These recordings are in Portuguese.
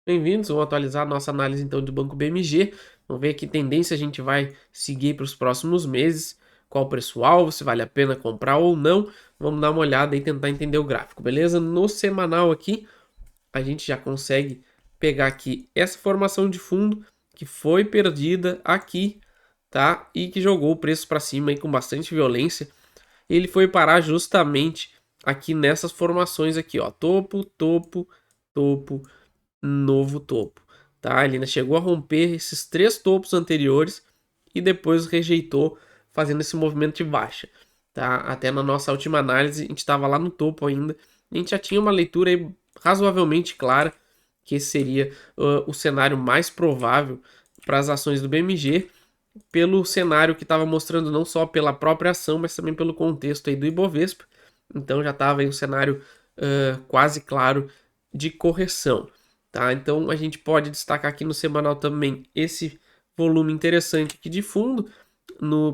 Bem-vindos, vamos atualizar a nossa análise então do Banco BMG. Vamos ver que tendência a gente vai seguir para os próximos meses, qual o preço-alvo, se vale a pena comprar ou não. Vamos dar uma olhada e tentar entender o gráfico, beleza? No semanal aqui, a gente já consegue pegar aqui essa formação de fundo que foi perdida aqui, tá? E que jogou o preço para cima aí com bastante violência. Ele foi parar justamente aqui nessas formações aqui, ó, topo, topo, topo, novo topo, tá? Ele ainda chegou a romper esses três topos anteriores e depois rejeitou, fazendo esse movimento de baixa, tá? Até na nossa última análise a gente estava lá no topo ainda, a gente já tinha uma leitura aí razoavelmente clara que esse seria o cenário mais provável para as ações do BMG, pelo cenário que estava mostrando não só pela própria ação, mas também pelo contexto aí do Ibovespa. Então já estava aí um cenário quase claro de correção. Tá? Então a gente pode destacar aqui no semanal também esse volume interessante aqui de fundo,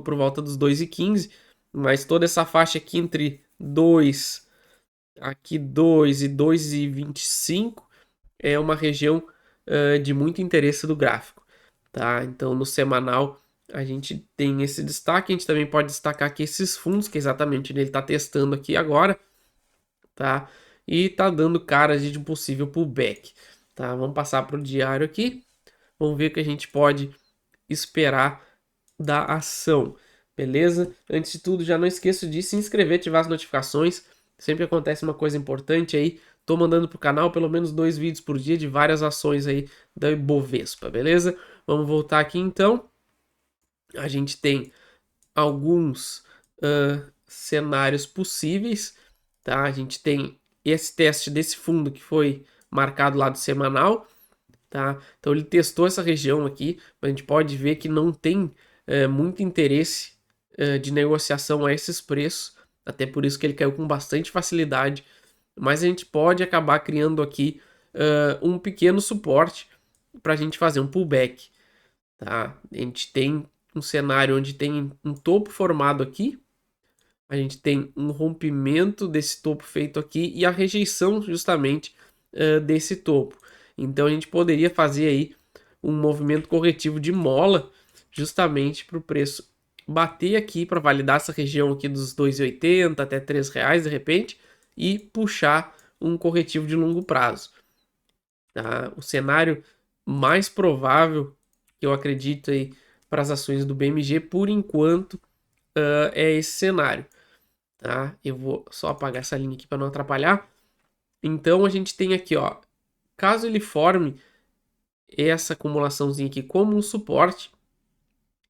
por volta dos 2,15, mas toda essa faixa aqui entre 2, aqui 2 e 2,25 é uma região de muito interesse do gráfico. Tá? Então no semanal a gente tem esse destaque, a gente também pode destacar aqui esses fundos, que é exatamente ele está testando aqui agora, tá? E tá dando cara de um possível pullback, tá? Vamos passar para o diário aqui, vamos ver o que a gente pode esperar da ação, beleza? Antes de tudo, já não esqueça de se inscrever, ativar as notificações, sempre acontece uma coisa importante aí, tô mandando pro canal pelo menos 2 vídeos por dia de várias ações aí da Ibovespa, beleza? Vamos voltar aqui então, a gente tem alguns cenários possíveis, tá? A gente tem esse teste desse fundo que foi marcado lá do semanal, tá? Então ele testou essa região aqui, mas a gente pode ver que não tem muito interesse de negociação a esses preços, até por isso que ele caiu com bastante facilidade, mas a gente pode acabar criando aqui um pequeno suporte para a gente fazer um pullback, tá? A gente tem um cenário onde tem um topo formado aqui, a gente tem um rompimento desse topo feito aqui e a rejeição justamente desse topo. Então a gente poderia fazer aí um movimento corretivo de mola justamente para o preço bater aqui para validar essa região aqui dos 2,80 até R$ 3 de repente e puxar um corretivo de longo prazo. Tá? O cenário mais provável que eu acredito aí para as ações do BMG por enquanto é esse cenário. Tá? Eu vou só apagar essa linha aqui para não atrapalhar. Então a gente tem aqui, ó, caso ele forme essa acumulaçãozinha aqui como um suporte,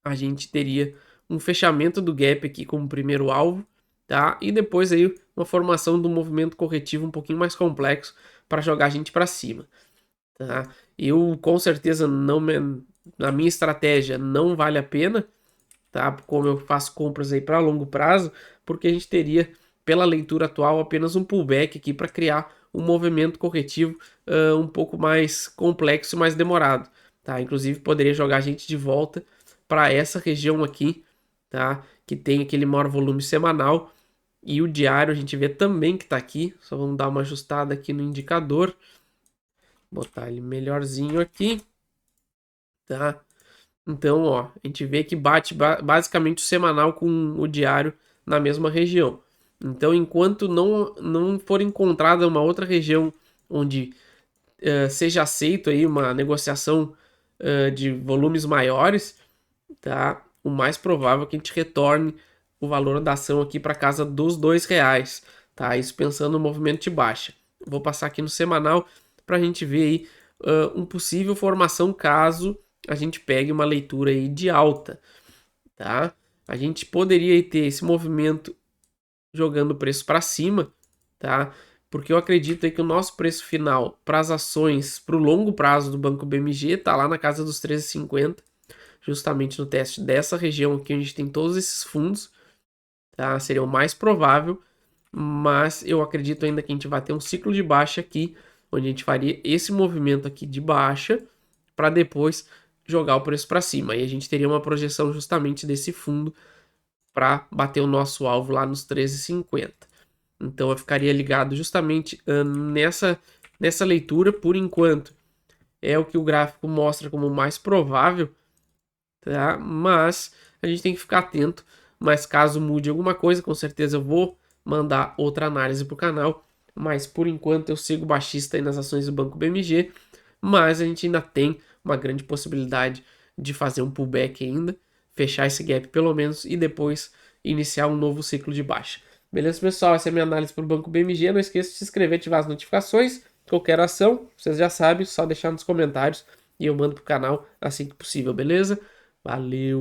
a gente teria um fechamento do gap aqui como primeiro alvo, tá? E depois aí uma formação do movimento corretivo um pouquinho mais complexo para jogar a gente para cima, tá? Eu com certeza não na minha estratégia não vale a pena, tá? Como eu faço compras aí para longo prazo, porque a gente teria, pela leitura atual, apenas um pullback aqui para criar um movimento corretivo um pouco mais complexo e mais demorado, tá? Inclusive poderia jogar a gente de volta para essa região aqui, tá? Que tem aquele maior volume semanal e o diário a gente vê também que está aqui. Só vamos dar uma ajustada aqui no indicador, botar ele melhorzinho aqui, tá? Então, ó, a gente vê que bate basicamente o semanal com o diário na mesma região. Então, enquanto não for encontrada uma outra região onde seja aceito aí uma negociação de volumes maiores, tá? O mais provável é que a gente retorne o valor da ação aqui para casa dos R$ 2, tá? Isso pensando no movimento de baixa. Vou passar aqui no semanal para a gente ver aí um possível formação caso a gente pegue uma leitura aí de alta, tá? A gente poderia ter esse movimento jogando o preço para cima, tá? Porque eu acredito aí que o nosso preço final para as ações para o longo prazo do Banco BMG tá lá na casa dos 13,50, justamente no teste dessa região aqui onde tem todos esses fundos, tá? Seria o mais provável, mas eu acredito ainda que a gente vai ter um ciclo de baixa aqui, onde a gente faria esse movimento aqui de baixa para depois jogar o preço para cima. E a gente teria uma projeção justamente desse fundo para bater o nosso alvo lá nos 13,50. Então eu ficaria ligado justamente nessa leitura por enquanto. é o que o gráfico mostra como mais provável, tá? Mas a gente tem que ficar atento, mas caso mude alguma coisa, com certeza eu vou mandar outra análise para o canal, mas por enquanto eu sigo baixista aí nas ações do Banco BMG, mas a gente ainda tem uma grande possibilidade de fazer um pullback ainda, fechar esse gap pelo menos e depois iniciar um novo ciclo de baixa. Beleza, pessoal? Essa é a minha análise para o Banco BMG. Não esqueça de se inscrever, ativar as notificações. Qualquer ação, vocês já sabem, só deixar nos comentários e eu mando pro canal assim que possível, beleza? Valeu!